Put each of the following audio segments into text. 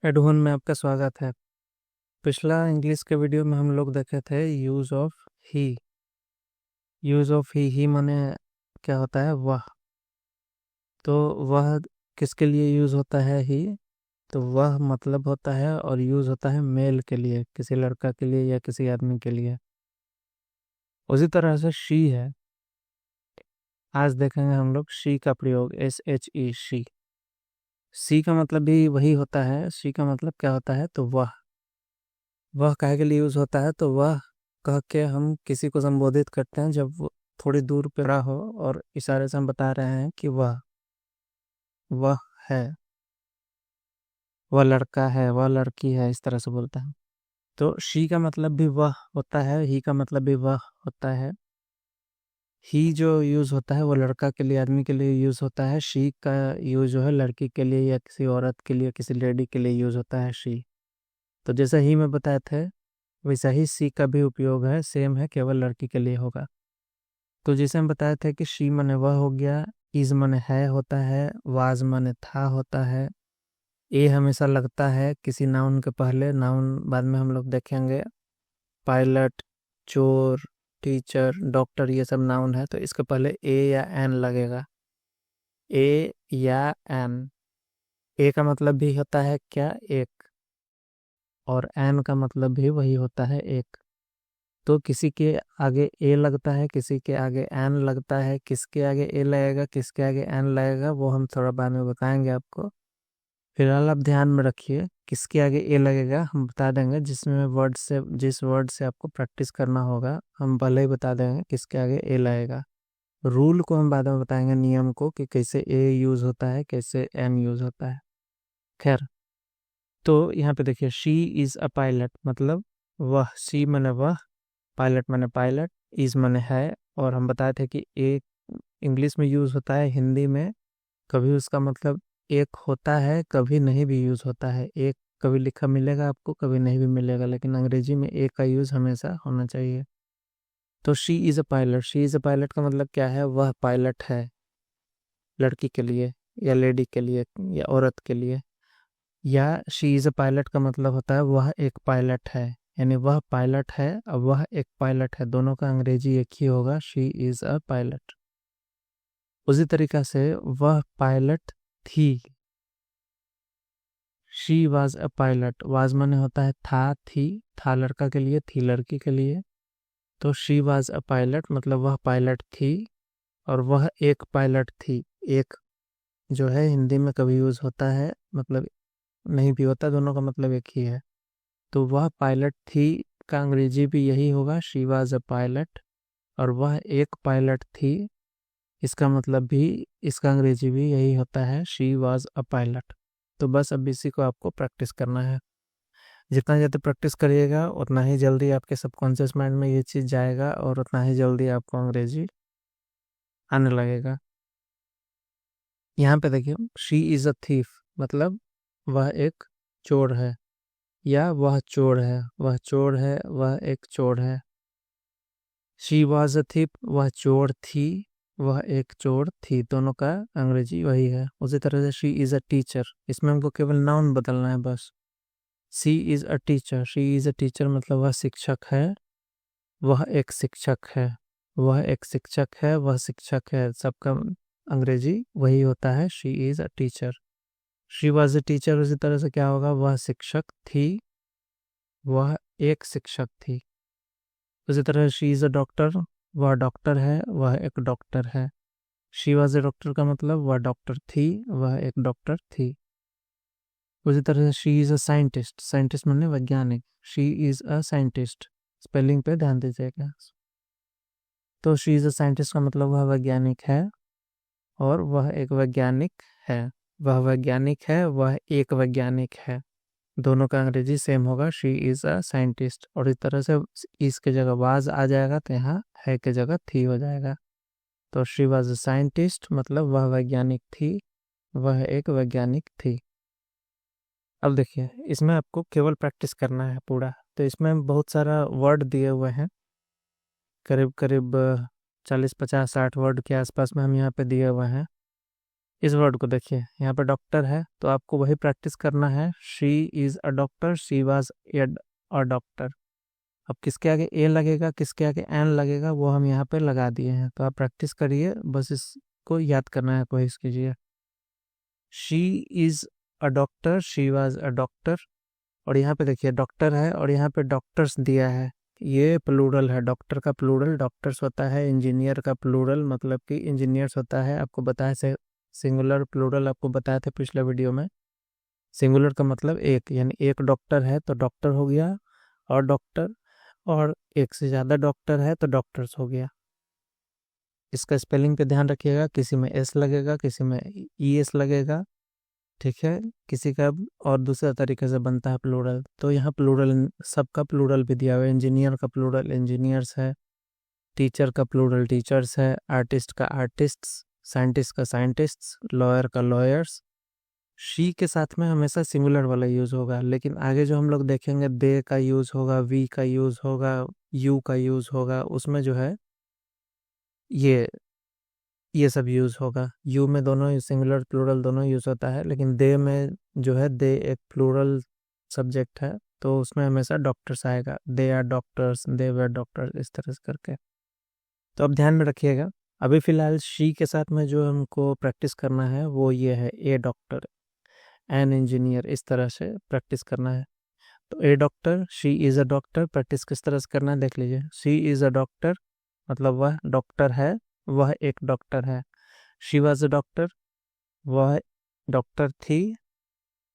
एडहोन में आपका स्वागत है। पिछला इंग्लिश के वीडियो में हम लोग देखे थे use of he. Use of he माने क्या होता है? वह। तो वह किसके लिए यूज होता है? ही। तो वह मतलब होता है और यूज होता है मेल के लिए, किसी लड़का के लिए या किसी आदमी के लिए। उसी तरह से शी है। आज देखेंगे हम लोग शी का प्रयोग, SHE, शी। सी का मतलब भी वही होता है। शी का मतलब क्या होता है? तो वह काहे के लिए यूज होता है? तो वह कह के हम किसी को संबोधित करते हैं जब वो थोड़ी दूर पे खड़ा हो और इशारे से हम बता रहे हैं कि वह है, वह लड़का है, वह लड़की है, इस तरह से बोलते हैं। तो शी का मतलब भी वह होता है, ही का मतलब भी वह होता है। ही जो यूज होता है वो लड़का के लिए, आदमी के लिए यूज होता है। शी का यूज जो है लड़की के लिए या किसी औरत के लिए, किसी लेडी के लिए यूज होता है शी। तो जैसा ही में बताए थे वैसा ही सी का भी उपयोग है, सेम है, केवल लड़की के लिए होगा। तो जैसे हम बताए थे कि शी मने वह हो गया, इज मने है होता है, वाज मने था होता है। ए हमेशा लगता है किसी नाउन के पहले, नाउन बाद में हम लोग देखेंगे। पायलट, चोर, टीचर, डॉक्टर, ये सब नाउन है तो इसके पहले ए या एन लगेगा। ए या एन। ए का मतलब भी होता है क्या? एक। और एन का मतलब भी वही होता है, एक। तो किसी के आगे ए लगता है, किसी के आगे एन लगता है। किसके आगे ए लगेगा, किसके आगे एन लगेगा, वो हम थोड़ा बाद में बताएंगे आपको। फिलहाल आप ध्यान में रखिए, किसके आगे ए लगेगा हम बता देंगे, जिस वर्ड से आपको प्रैक्टिस करना होगा हम पहले ही बता देंगे किसके आगे ए लगेगा। रूल को हम बाद में बताएंगे, नियम को, कि कैसे ए यूज होता है, कैसे एन यूज होता है। खैर, तो यहाँ पे देखिए, शी इज अ पायलट मतलब वह, शी मने वह, पायलट मैंने पायलट, इज मैंने है। और हम बताए थे कि एक इंग्लिश में यूज होता है, हिंदी में कभी उसका मतलब एक होता है, कभी नहीं भी यूज होता है। एक कभी लिखा मिलेगा आपको, कभी नहीं भी मिलेगा, लेकिन अंग्रेजी में एक का यूज हमेशा होना चाहिए। तो she is a pilot, she is a pilot का मतलब क्या है? वह पायलट है, लड़की के लिए या लेडी के लिए या औरत के लिए। या शी इज अ पायलट का मतलब होता है वह एक पायलट है, यानी वह पायलट है और वह एक पायलट है, दोनों का अंग्रेजी एक ही होगा, शी इज अ पायलट। उसी तरीका से वह पायलट थी, she was a pilot. Was माने होता है था, थी, था लड़का के लिए, थी लड़की के लिए। तो शी वाज अ पायलट मतलब वह पायलट थी और वह एक पायलट थी। एक जो है हिंदी में कभी यूज होता है, मतलब नहीं भी होता, दोनों का मतलब एक ही है। तो वह पायलट थी का अंग्रेजी भी यही होगा, शी वाज अ पायलट। और वह एक पायलट थी, इसका मतलब भी, इसका अंग्रेजी भी यही होता है, शी वाज अ पायलट। तो बस अब इसी को आपको प्रैक्टिस करना है। जितना ज़्यादा प्रैक्टिस करिएगा उतना ही जल्दी आपके सबकॉन्शियस माइंड में ये चीज़ जाएगा और उतना ही जल्दी आपको अंग्रेजी आने लगेगा। यहाँ पे देखिए, शी इज़ अ थीफ मतलब वह एक चोर है, या वह चोर है, वह चोर है, वह एक चोर है। शी वॉज अ थीप, वह चोर थी, वह एक चोर थी, दोनों का अंग्रेजी वही है। उसी तरह से शी इज़ अ टीचर, इसमें हमको केवल नाउन बदलना है बस। She is a teacher, she is a teacher मतलब वह शिक्षक है, वह एक शिक्षक है, वह एक शिक्षक है, वह शिक्षक है, सबका अंग्रेजी वही होता है, she is a teacher. She was a teacher उसी तरह से क्या होगा? वह शिक्षक थी, वह एक शिक्षक थी। उसी तरह शी इज़ अ डॉक्टर, वह डॉक्टर है, वह एक डॉक्टर है। शी वॉज ए डॉक्टर का मतलब वह डॉक्टर थी, वह एक डॉक्टर थी। उसी तरह से she is a scientist, scientist माने वैज्ञानिक, she is a scientist. Spelling पे ध्यान दीजिएगा। तो शी इज़ अ साइंटिस्ट का मतलब वह वैज्ञानिक है और वह एक वैज्ञानिक है। वह वैज्ञानिक है, वह एक वैज्ञानिक है, दोनों का अंग्रेजी सेम होगा, शी इज़ अ साइंटिस्ट। और इस तरह से इस के जगह वाज आ जाएगा तो यहाँ है के जगह थी हो जाएगा। तो शी वाज अ साइंटिस्ट मतलब वह वैज्ञानिक थी, वह एक वैज्ञानिक थी। अब देखिए, इसमें आपको केवल प्रैक्टिस करना है पूरा। तो इसमें बहुत सारा वर्ड दिए हुए हैं, करीब करीब 40 50 60 वर्ड के आसपास में हम यहाँ पे दिए हुए हैं। इस वर्ड को देखिए, यहाँ पे डॉक्टर है तो आपको वही प्रैक्टिस करना है। She is a doctor, she was a doctor. अब किसके आगे ए लगेगा, किसके आगे एन लगेगा, वो हम यहाँ पे लगा दिए हैं। तो आप प्रैक्टिस करिए, बस इसको याद करना है, कोशिश कीजिए। She is a doctor, she was a doctor. और यहाँ पे देखिए डॉक्टर है और यहाँ पे डॉक्टर्स दिया है, ये प्लूरल है। डॉक्टर का प्लूरल डॉक्टर्स होता है, इंजीनियर का प्लूरल मतलब कि इंजीनियर्स होता है। आपको बताया से सिंगुलर प्लूरल आपको बताया था पिछले वीडियो में। सिंगुलर का मतलब एक, यानी एक डॉक्टर है तो डॉक्टर हो गया और डॉक्टर, और एक से ज़्यादा डॉक्टर है तो डॉक्टर्स हो गया। इसका स्पेलिंग पे ध्यान रखिएगा, किसी में एस लगेगा, किसी में ई एस लगेगा, ठीक है। किसी का और दूसरा तरीके से बनता है प्लूरल। तो यहाँ प्लूरल, सबका प्लूरल भी दिया हुआ है। इंजीनियर का प्लूरल इंजीनियर्स है, टीचर का प्लूरल टीचर्स है, आर्टिस्ट का आर्टिस्ट्स, साइंटिस्ट का साइंटिस्ट्स, लॉयर का लॉयर्स। शी के साथ में हमेशा सिंगुलर वाला यूज होगा, लेकिन आगे जो हम लोग देखेंगे दे का यूज होगा, वी का यूज होगा, यू का यूज होगा, उसमें जो है ये ये सब यूज होगा। यू में दोनों सिंगुलर प्लूरल दोनों यूज होता है, लेकिन दे में जो है दे एक प्लूरल सब्जेक्ट है, तो उसमें हमेशा डॉक्टर्स आएगा। They are doctors, they were doctors, इस तरह से करके। तो अब ध्यान में रखिएगा, अभी फिलहाल शी के साथ में जो हमको प्रैक्टिस करना है वो ये है, ए डॉक्टर, एन इंजीनियर, इस तरह से प्रैक्टिस करना है। तो a doctor, she is a doctor, practice किस तरह से करना है देख लीजिए। शी इज़ अ डॉक्टर मतलब वह डॉक्टर है, वह एक डॉक्टर है। शी वॉज अ डॉक्टर, वह डॉक्टर थी,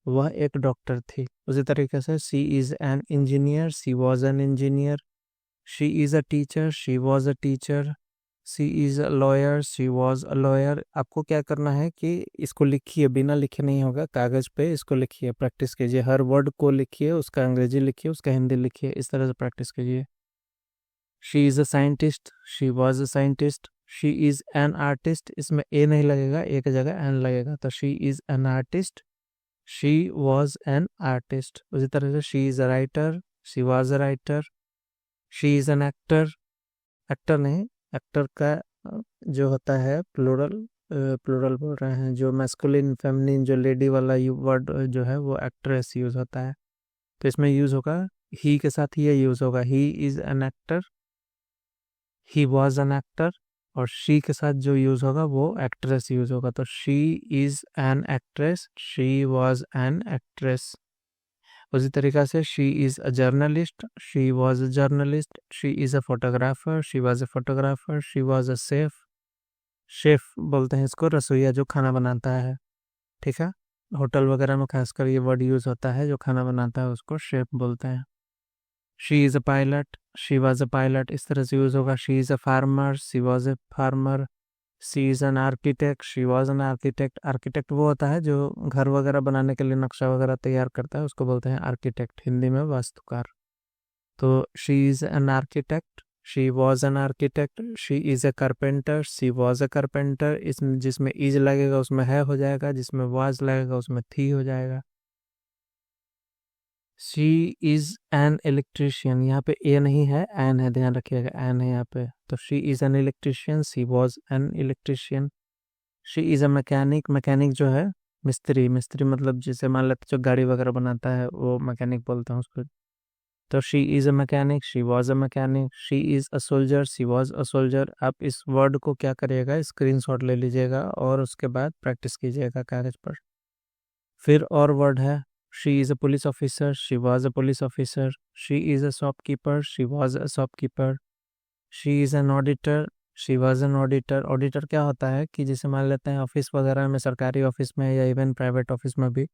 वह एक डॉक्टर थी। उसी तरीके से she is an engineer, she was an engineer. She is a teacher, she was a teacher. She is a lawyer, she was a lawyer. आपको क्या करना है कि इसको लिखिए, बिना लिखे नहीं होगा, कागज पे इसको लिखिए, प्रैक्टिस कीजिए। हर वर्ड को लिखिए, उसका अंग्रेजी लिखिए, उसका हिंदी लिखिए, इस तरह से प्रैक्टिस कीजिए। She is a scientist, she was a scientist. She is an artist, इसमें ए नहीं लगेगा, ए की जगह एन लगेगा, तो she is an artist, she was an artist. उसी तरह से she is a writer, she was a writer. She is an actor, actor नहीं, एक्टर का जो होता है प्लूरल, प्लूरल बोल रहे हैं, जो मैस्कुलिन फेमिनिन जो लेडी वाला वर्ड जो है वो एक्ट्रेस यूज होता है। तो इसमें यूज होगा, ही के साथ ये यूज होगा, he is an actor, he was an actor. और शी के साथ जो यूज होगा वो एक्ट्रेस यूज होगा, तो she is an actress, she was an actress. उसी तरीका से she is a journalist, she was a journalist. She is a photographer, she was a photographer. She was a safe, chef बोलते हैं इसको, रसोइया जो खाना बनाता है, ठीक है। होटल वगैरह में खासकर ये वर्ड यूज होता है, जो खाना बनाता है उसको शेफ बोलते हैं। She is a pilot, she was a pilot, इस तरह से यूज होगा। She is a farmer, she was a farmer. She is an architect, she was an architect. Architect वो होता है जो घर वगैरह बनाने के लिए नक्शा वगैरह तैयार करता है, उसको बोलते हैं आर्किटेक्ट, हिंदी में वास्तुकार। तो she is an architect, she was an architect. She is a carpenter, she was a carpenter. इसमें जिसमें इज लगेगा उसमें है हो जाएगा, जिसमें वाज लगेगा उसमें थी हो जाएगा। शी इज़ एन इलेक्ट्रिशियन, यहाँ पे ए नहीं है, एन है, ध्यान रखिएगा, एन है यहाँ पे। तो she is N electrician, she was an electrician. She is a mechanic, mechanic जो है मिस्त्री, मिस्त्री मतलब जिसे मान लेते जो गाड़ी वगैरह बनाता है वो मैकेनिक बोलते हैं उसको। तो she is a mechanic, she was a mechanic. She is a soldier, she was a soldier. आप इस वर्ड को क्या करिएगा, स्क्रीनशॉट ले लीजिएगा और उसके बाद प्रैक्टिस कीजिएगा कागज पर। फिर और वर्ड है, she is a police officer, she was a police officer. She is a shopkeeper, she was a shopkeeper. She is an auditor, she was an auditor. Auditor क्या होता है कि जैसे मान लेते हैं ऑफिस वगैरह में, सरकारी ऑफिस में या इवन प्राइवेट ऑफिस में भी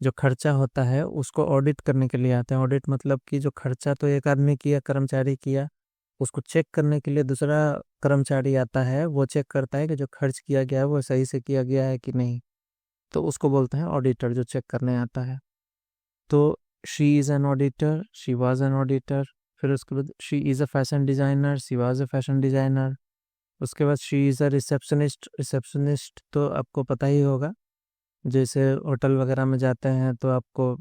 जो खर्चा होता है उसको ऑडिट करने के लिए आते हैं। ऑडिट मतलब कि जो खर्चा तो एक आदमी किया, कर्मचारी किया, उसको चेक करने के लिए दूसरा कर्मचारी आता है, वो चेक करता है कि जो खर्च किया गया है वो सही से किया गया है कि नहीं। तो उसको बोलते हैं ऑडिटर, जो चेक करने आता है। तो she is an auditor, she was an auditor. फिर उसके बाद she is a fashion designer, she was a fashion designer. उसके बाद she is a receptionist, receptionist तो आपको पता ही होगा, जैसे होटल वगैरह में जाते हैं तो आपको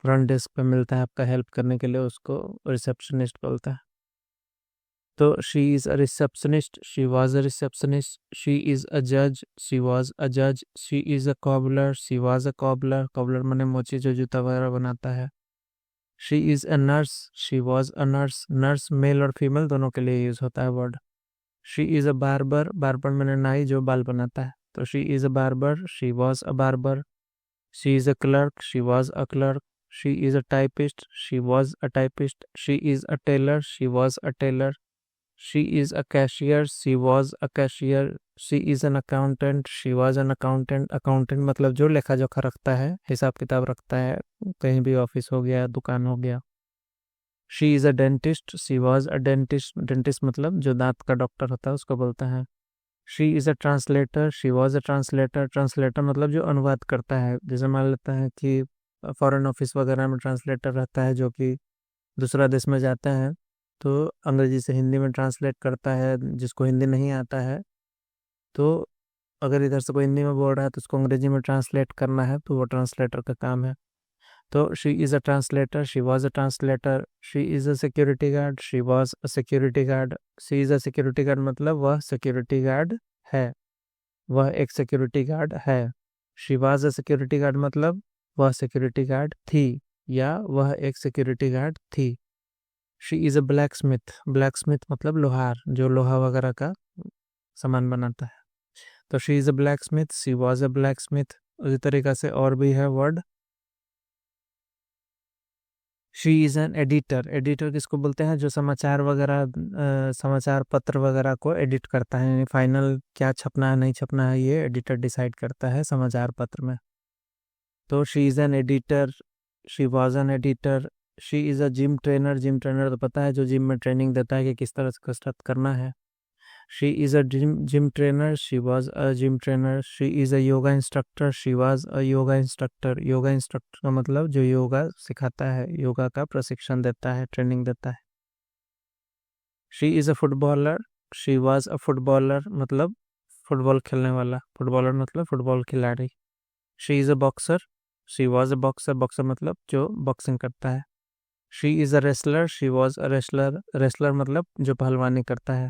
फ्रंट डेस्क पे मिलता है आपका हेल्प करने के लिए, उसको रिसेप्शनिस्ट बोलता है। तो she is a receptionist, she was a receptionist, she is अ जज, शी वाज अ जज, she is a cobbler, she was a cobbler, cobbler माने मोची जो जूता वगैरह बनाता है। She is a nurse, she was a nurse, nurse mail और फीमेल दोनों के लिए यूज होता है word. She is a barber, barber माने नाई जो बाल बनाता है, तो she is a barber, she was a barber. She is a clerk, she was a clerk. She is a typist, she was a typist. She is a tailor, she was a tailor. She is a cashier, she was a cashier. She is an accountant, she was an accountant. Accountant मतलब जो लेखा जोखा रखता है, हिसाब किताब रखता है, कहीं भी ऑफिस हो गया, दुकान हो गया। She is a dentist, she was a dentist. Dentist मतलब जो दांत का डॉक्टर होता है उसको बोलते हैं। She is a translator, she was a translator. Translator मतलब जो अनुवाद करता है, जैसे मान लेते हैं कि फॉरेन ऑफिस वगैरह में ट्रांसलेटर रहता है जो कि दूसरा देश में जाते हैं, तो अंग्रेजी से हिंदी में ट्रांसलेट करता है, जिसको हिंदी नहीं आता है। तो अगर इधर से कोई हिंदी में बोल रहा है तो उसको अंग्रेजी में ट्रांसलेट करना है, तो वो ट्रांसलेटर का काम है। तो she is a translator, she was a translator. She is a security guard, she was a security guard. She is a security guard मतलब वह सिक्योरिटी गार्ड है, वह एक सिक्योरिटी गार्ड है। She was a security guard मतलब वह security guard थी, या वह एक सिक्योरिटी गार्ड थी। She is a black Smith, black Smith मतलब लोहार जो लोहा वगैरह का सामान बनाता है। तो she is a black Smith, she was a black Smith. उसी तरीका से और भी है word. She is an editor, editor किसको बोलते हैं, जो समाचार वगैरह समाचार पत्र वगैरह को एडिट करता है, यानी फाइनल क्या छपना है नहीं छपना है ये एडिटर डिसाइड करता है समाचार पत्र में। तो she is an editor, she was an editor. She is a gym trainer, gym trainer तो पता है जो जिम में ट्रेनिंग देता है कि किस तरह से कसरत करना है। She is a gym trainer, she was a gym trainer. She is a yoga instructor, she was a yoga instructor. Yoga instructor का मतलब जो योगा सिखाता है, योगा का प्रशिक्षण देता है, ट्रेनिंग देता है। She is a footballer, she was a footballer मतलब फुटबॉल खेलने वाला, फुटबॉलर मतलब फुटबॉल खिलाड़ी। She is a boxer, she was a boxer, boxer मतलब जो बॉक्सिंग करता है। She is a wrestler, she was a wrestler, wrestler मतलब जो पहलवानी करता है।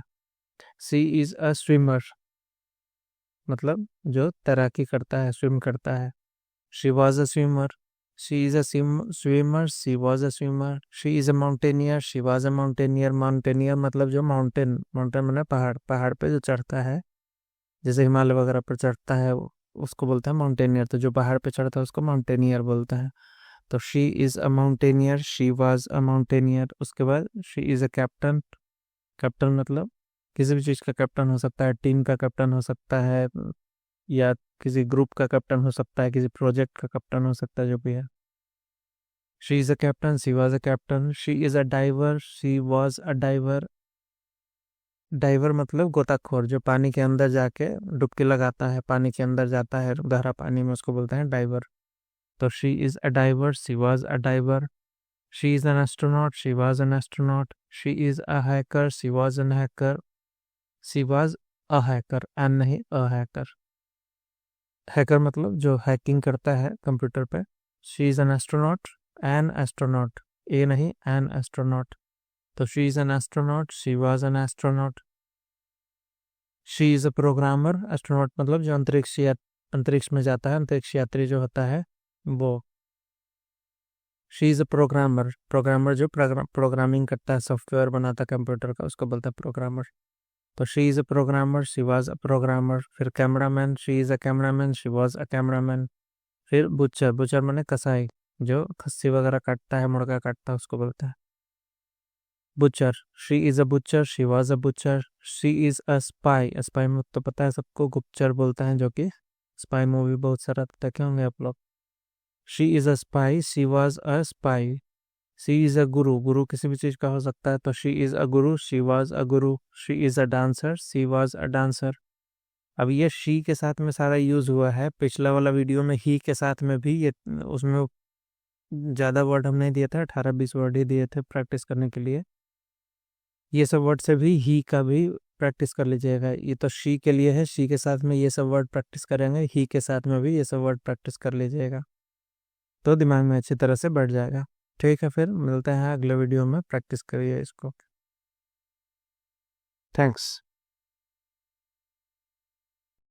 शी इज़ अ स्विमर मतलब जो तैराकी करता है, स्विम करता है। She was a swimmer, she is a swimmer, she was a swimmer. She is a mountaineer, she was a mountaineer. Mountaineer मतलब जो माउंटेन, माउंटेन मतलब पहाड़, पहाड़ पे जो चढ़ता है, जैसे हिमालय वगैरह पर चढ़ता है उसको बोलते हैं माउंटेनियर। तो जो पहाड़ पे चढ़ता है उसको माउंटेनियर बोलते हैं। तो she is a mountaineer, she was a mountaineer. उसके बाद she is a captain, captain मतलब किसी भी चीज़ का कैप्टन हो सकता है, टीम का कैप्टन हो सकता है, या किसी ग्रुप का कैप्टन हो सकता है, किसी प्रोजेक्ट का कैप्टन हो सकता है, जो भी है। She is a captain, she was a captain. She is a diver, she was a diver. Diver मतलब गोताखोर जो पानी के अंदर जाके डुबकी लगाता है, पानी के अंदर जाता है गहरा पानी में, उसको बोलते हैं डाइवर। तो she is a diver, she was a diver. She is an astronaut, she was an astronaut. She is a hacker, she was an hacker. She was a hacker, an नहीं अ हैकर। हैकर मतलब जो hacking करता है computer पे। She is an astronaut, an astronaut, a नहीं an astronaut. तो she is an astronaut, she was an astronaut. She is a programmer, astronaut मतलब जो अंतरिक्ष या अंतरिक्ष में जाता है, अंतरिक्ष यात्री जो होता है वो। She is a programmer, programmer जो प्रोग्रामिंग करता है, सॉफ्टवेयर बनाता है कंप्यूटर का, उसको बोलता है प्रोग्रामर। तो she is a programmer, she was a programmer. फिर cameraman, she is a cameraman, she was a cameraman. फिर बुचर, बुचर माने कसाई जो खस्सी वगैरह काटता है, मुर्गा काटता है, उसको बोलता है butcher. She is a butcher, she was a butcher. She is a spy, spy में तो पता है सबको, गुप्तचर बोलता है, जो कि स्पाई मूवी बहुत सारा देखे होंगे आप लोग। She is a spy, she was a spy. She is अ गुरु, गुरु किसी भी चीज़ का हो सकता है, तो she is a Guru, she was a Guru. She is a dancer, she was a dancer. अब ये शी के साथ में सारा यूज हुआ है, पिछला वाला वीडियो में ही के साथ में भी ये, उसमें ज़्यादा वर्ड हम नहीं दिए थे, 18-20 वर्ड ही दिए थे प्रैक्टिस करने के लिए। ये सब वर्ड से भी ही का भी प्रैक्टिस कर लीजिएगा। ये तो शी के लिए है, शी के साथ में ये सब वर्ड प्रैक्टिस करेंगे, ही के साथ में भी ये सब वर्ड प्रैक्टिस कर लीजिएगा, तो दिमाग में अच्छी तरह से बैठ जाएगा। ठीक है, फिर मिलते हैं अगले वीडियो में, प्रैक्टिस करिए इसको। थैंक्स।